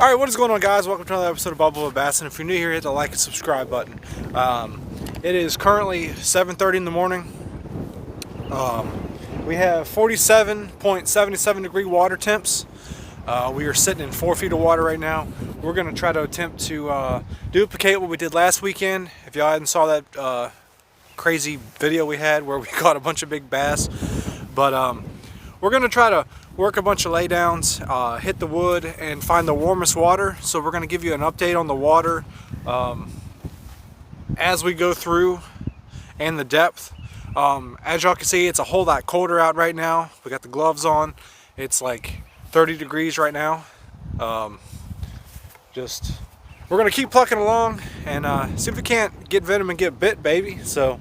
Alright, what is going on, guys? Welcome to another episode of Bubble with Bassin. If you're new here, hit the like and subscribe button. It is currently 7:30 in the morning. We have 47.77 degree water temps. We are sitting in 4 feet of water right now. We're going to try to attempt to duplicate what we did last weekend. If y'all hadn't saw that crazy video we had where we caught a bunch of big bass. But we're going to try to work a bunch of laydowns, hit the wood, and find the warmest water. So we're going to give you an update on the water as we go through and the depth. As y'all can see, it's a whole lot colder out right now. We got the gloves on. It's like 30 degrees right now. We're going to keep plucking along and see if we can't get Venom and get bit, baby. So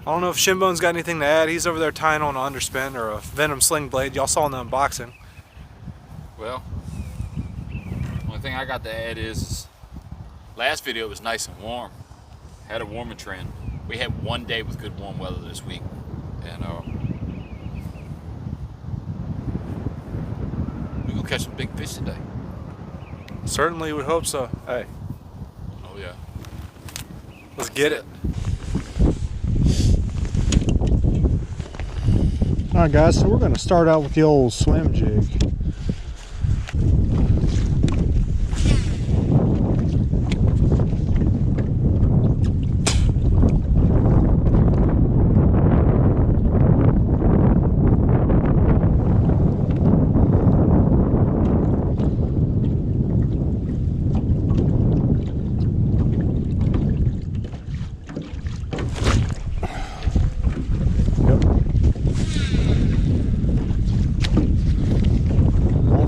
I don't know if Shinbone's got anything to add. He's over there tying on an underspin or a Venom sling blade. Y'all saw in the unboxing. Well, only thing I got to add is last video was nice and warm. Had a warming trend. We had one day with good warm weather this week, and we're gonna catch some big fish today. Certainly, we hope so. Hey. Oh yeah. Let's get it. Alright guys, so we're going to start out with the old swim jig.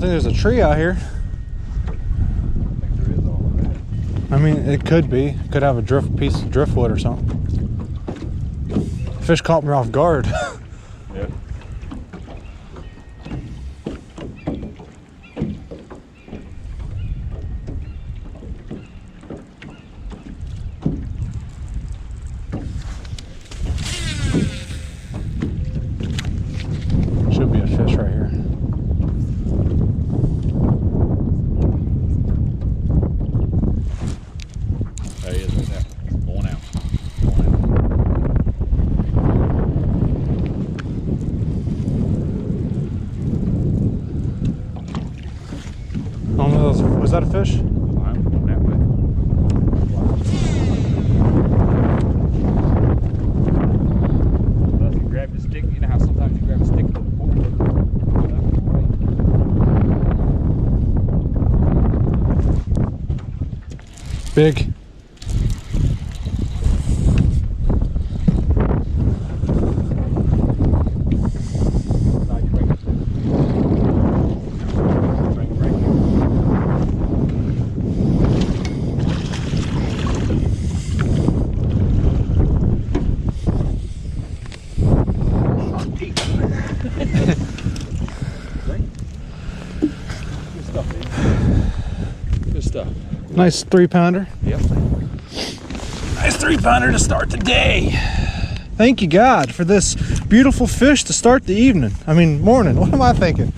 There's a tree out here. I mean, it could be. It could have a piece of driftwood or something. Fish caught me off guard. Yeah. Should be a fish right here. There he is right there. Going out. I don't know, was that a fish? I'm going that way. Unless you grab the stick, you know how sometimes you grab a stick with a fork. Big. Good stuff. Nice 3-pounder. Yep. Nice 3-pounder to start the day. Thank you, God, for this beautiful fish to start the evening. I mean, morning. What am I thinking?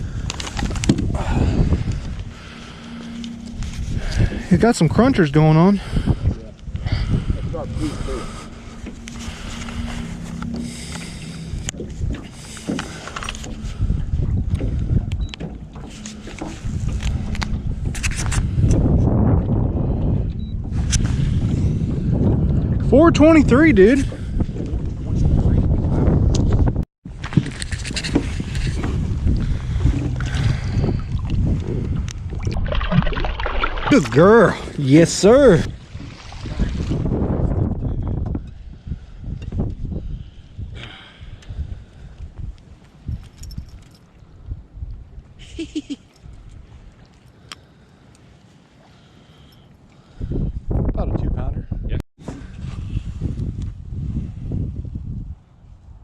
He's got some crunchers going on. $4.23, dude. Good girl. Yes, sir. About a 2-pounder. Yep.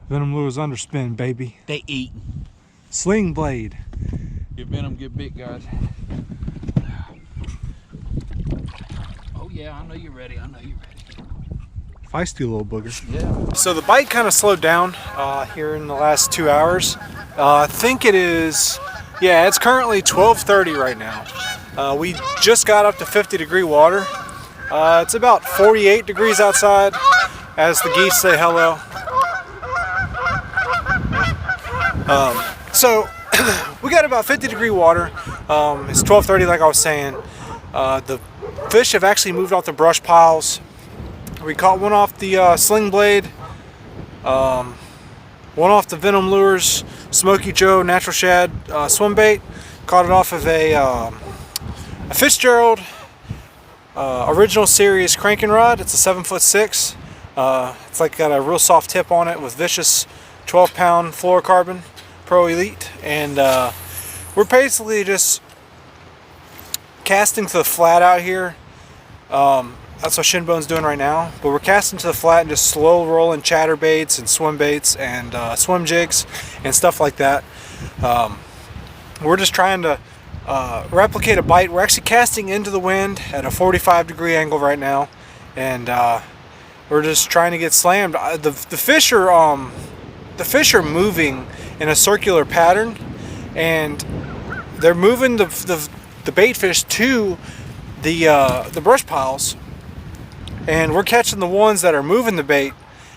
Venom Lews underspin, baby. They eat. Sling blade. Get Venom, get big, guys. Oh yeah, I know you're ready. I know you're ready. Feisty little booger. Yeah. So the bite kind of slowed down here in the last 2 hours. I think it is, yeah, it's currently 12:30 right now. We just got up to 50-degree water. It's about 48 degrees outside as the geese say hello. So we got about 50-degree water. It's 12:30 like I was saying. The fish have actually moved off the brush piles. We caught one off the sling blade, one off the Venom lures, Smoky Joe natural shad swim bait. Caught it off of a Fitzgerald original series cranking rod. It's a 7'6". It's like got a real soft tip on it with vicious 12-pound fluorocarbon Pro Elite, and we're basically just casting to the flat out here. That's what Shinbone's doing right now, but we're casting to the flat and just slow rolling chatter baits and swim baits and swim jigs and stuff like that. We're just trying to replicate a bite. We're actually casting into the wind at a 45-degree angle right now, and we're just trying to get slammed. The fish are moving in a circular pattern, and they're moving the bait fish to the brush piles, and we're catching the ones that are moving the bait.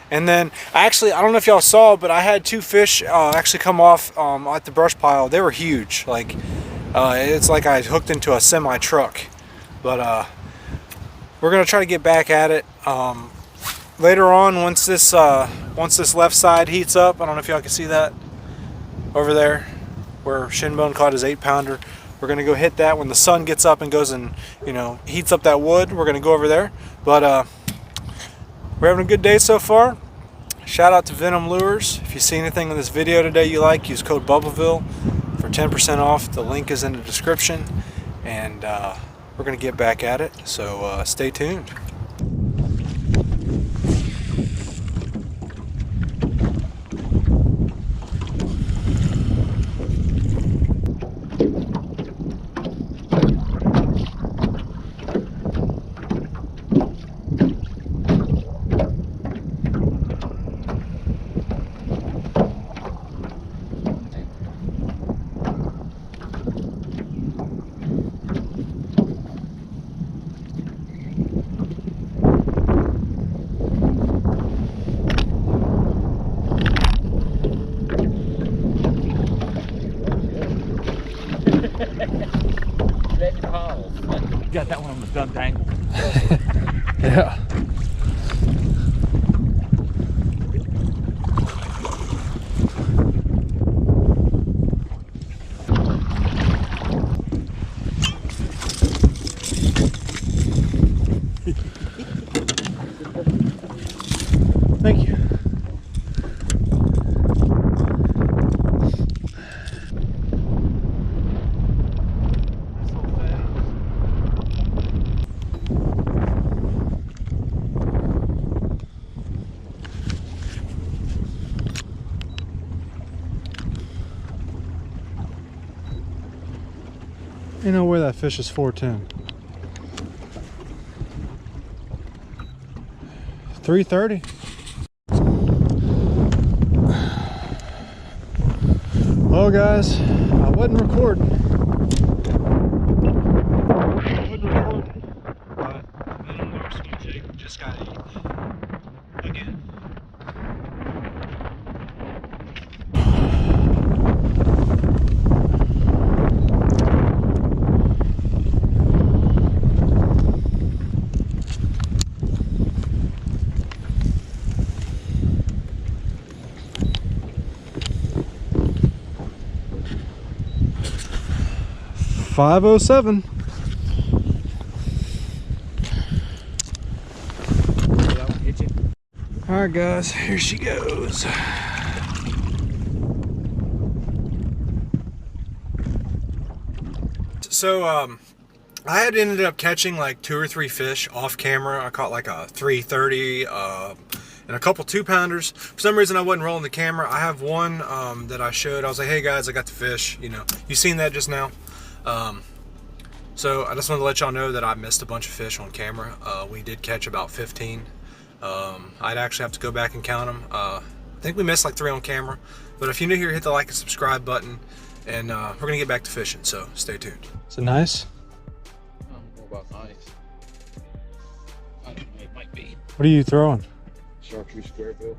And then actually, I don't know if y'all saw, but I had two fish actually come off at the brush pile. They were huge. Like it's like I hooked into a semi truck. But we're gonna try to get back at it later on once this left side heats up. I don't know if y'all can see that over there where Shinbone caught his 8-pounder. We're gonna go hit that when the sun gets up and goes and heats up that wood. We're gonna go over there. But we're having a good day so far. Shout out to Venom Lures. If you see anything in this video today you like, use code Bubbleville for 10% off. The link is in the description, and we're gonna get back at it. So stay tuned. Got that one on the dumped angle. Yeah. Thank you. You know where that fish is 410. 330. Well guys, I wasn't recording. But Venom Lures jig just got ate again. .507. That one hit you? All right, guys, here she goes. So I had ended up catching like 2 or 3 fish off camera. I caught like a 330 and a couple 2-pounders. For some reason I wasn't rolling the camera. I have one that I showed. I was like, hey guys, I got the fish. You seen that just now. So I just wanted to let y'all know that I missed a bunch of fish on camera. We did catch about 15. I'd actually have to go back and count them. I think we missed like 3 on camera. But if you're new here, hit the like and subscribe button, and we're gonna get back to fishing, so stay tuned. Is it nice? about nice. I don't know, it might be. What are you throwing? Chartreuse square bill.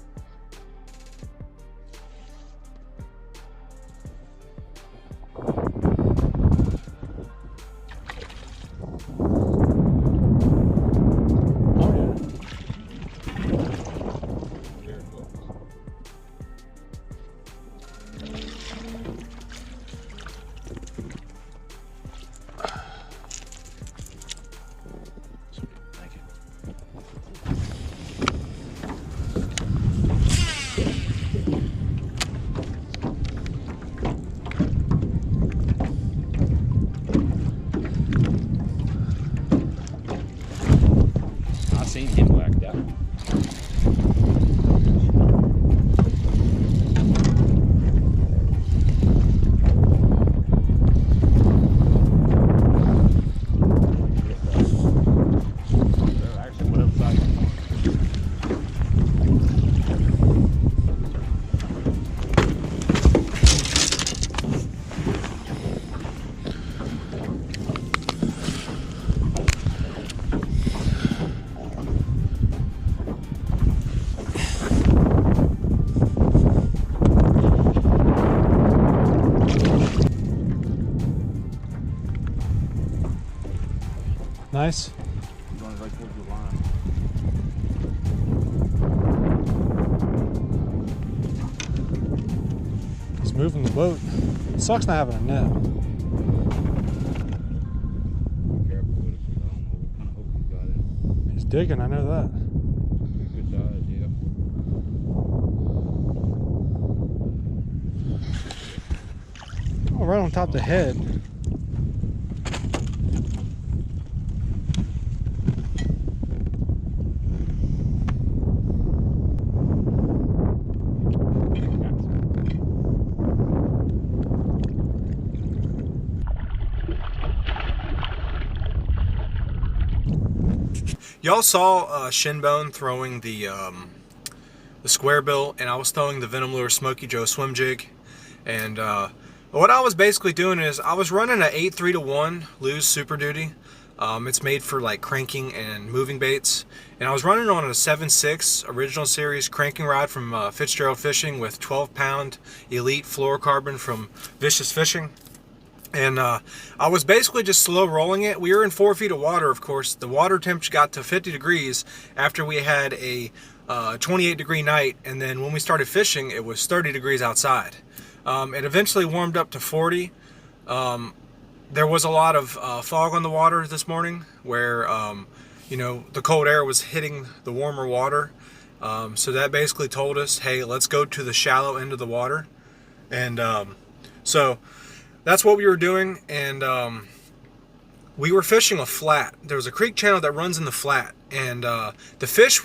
I seen him whacked out. Actually, whatever side. Nice. Going right towards the line. He's moving the boat. It sucks not having a net. Careful with it, 'cause I don't know what kind of hook he's got in. He's digging, I know that. Good size, yeah. Oh, right on top of the head. Y'all saw Shinbone throwing the square bill, and I was throwing the Venom lure Smoky Joe swim jig. And what I was basically doing is I was running an 8-3-1 Lews Super Duty. It's made for like cranking and moving baits, and I was running on a 7.6 original series cranking rod from Fitzgerald Fishing with 12-pound elite fluorocarbon from Vicious Fishing. And I was basically just slow rolling it. We were in 4 feet of water, of course. The water temperature got to 50 degrees after we had a 28-degree night, and then when we started fishing, it was 30 degrees outside. It eventually warmed up to 40. There was a lot of fog on the water this morning where, you know, the cold air was hitting the warmer water. So that basically told us, hey, let's go to the shallow end of the water. And so that's what we were doing, and we were fishing a flat. There was a creek channel that runs in the flat, and the fish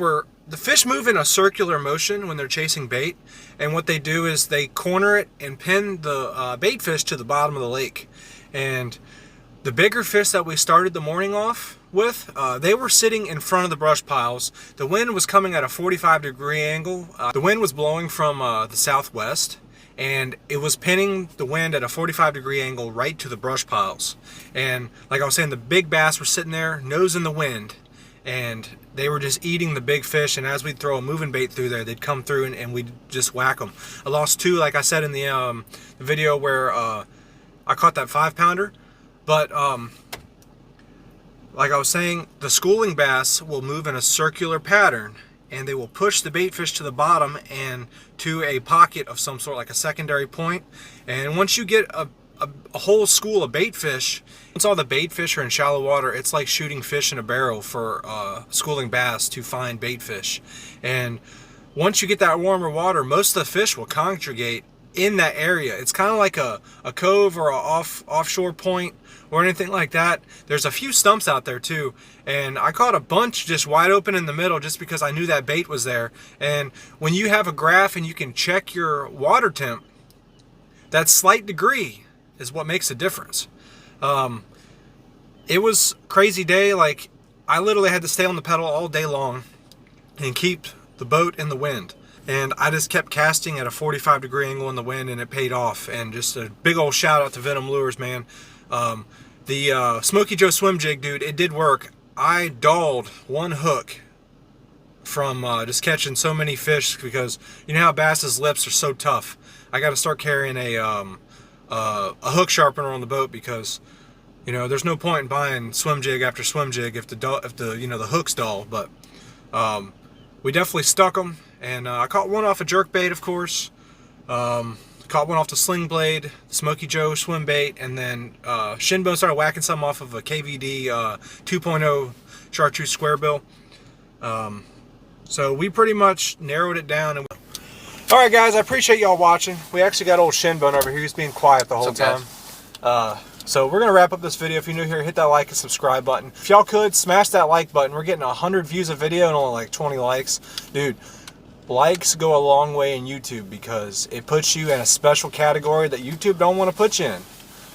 move in a circular motion when they're chasing bait, and what they do is they corner it and pin the bait fish to the bottom of the lake. And the bigger fish that we started the morning off with, they were sitting in front of the brush piles. The wind was coming at a 45-degree angle. The wind was blowing from the southwest, and it was pinning the wind at a 45-degree angle right to the brush piles. And like I was saying, the big bass were sitting there, nose in the wind, and they were just eating the big fish. And as we'd throw a moving bait through there, they'd come through and we'd just whack them. I lost 2, like I said in the video where I caught that 5-pounder. But like I was saying, the schooling bass will move in a circular pattern, and they will push the bait fish to the bottom and to a pocket of some sort, like a secondary point. And once you get a whole school of bait fish, once all the bait fish are in shallow water, it's like shooting fish in a barrel for schooling bass to find bait fish. And once you get that warmer water, most of the fish will congregate in that area. It's kind of like a cove or a offshore point or anything like that. There's a few stumps out there too, and I caught a bunch just wide open in the middle just because I knew that bait was there. And when you have a graph and you can check your water temp, that slight degree is what makes a difference. It was a crazy day. Like, I literally had to stay on the pedal all day long and keep the boat in the wind. And I just kept casting at a 45-degree angle in the wind, and it paid off. And just a big old shout out to Venom Lures, man. The Smoky Joe swim jig, dude, it did work. I dolled one hook from just catching so many fish, because you know how bass's lips are so tough. I got to start carrying a hook sharpener on the boat, because you know there's no point in buying swim jig after swim jig if the hook's dull. But we definitely stuck them, and I caught one off a jerk bait, of course. Caught one off the sling blade, Smoky Joe swim bait, and then Shinbone started whacking some off of a KVD 2.0 chartreuse square bill. So we pretty much narrowed it down. And all right, guys, I appreciate y'all watching. We actually got old Shinbone over here. He's being quiet the whole time. So we're gonna wrap up this video. If you're new here, hit that like and subscribe button. If y'all could smash that like button. We're getting 100 views a video and only like 20 likes, dude. Likes go a long way in YouTube, because it puts you in a special category that YouTube don't want to put you in.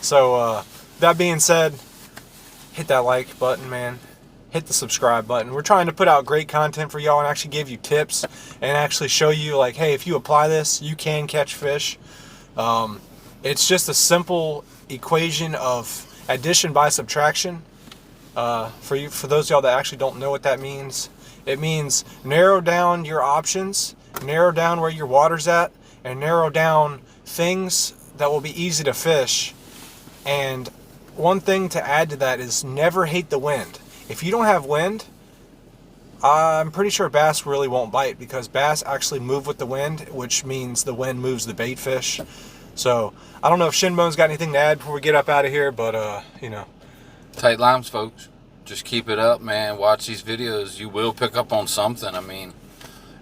So that being said, hit that like button, man. Hit the subscribe button. We're trying to put out great content for y'all and actually give you tips and actually show you, like, hey, if you apply this, you can catch fish. It's just a simple equation of addition by subtraction. For those of y'all that actually don't know what that means, it means narrow down your options, narrow down where your water's at, and narrow down things that will be easy to fish. And one thing to add to that is never hate the wind. If you don't have wind, I'm pretty sure bass really won't bite, because bass actually move with the wind, which means the wind moves the bait fish. So I don't know if Shinbone's got anything to add before we get up out of here, but you know. Tight limes, folks. Just keep it up, man. Watch these videos. You will pick up on something. I mean,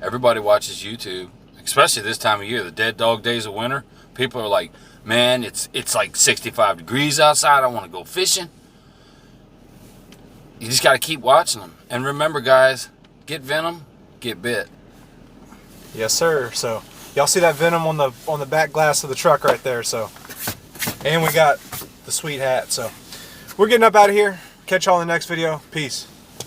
everybody watches YouTube, especially this time of year, the dead dog days of winter. People are like, man, it's like 65 degrees outside. I want to go fishing. You just got to keep watching them. And remember, guys, get Venom, get bit. Yes, sir. So y'all see that Venom on the back glass of the truck right there. So, and we got the sweet hat. So we're getting up out of here. Catch y'all in the next video. Peace.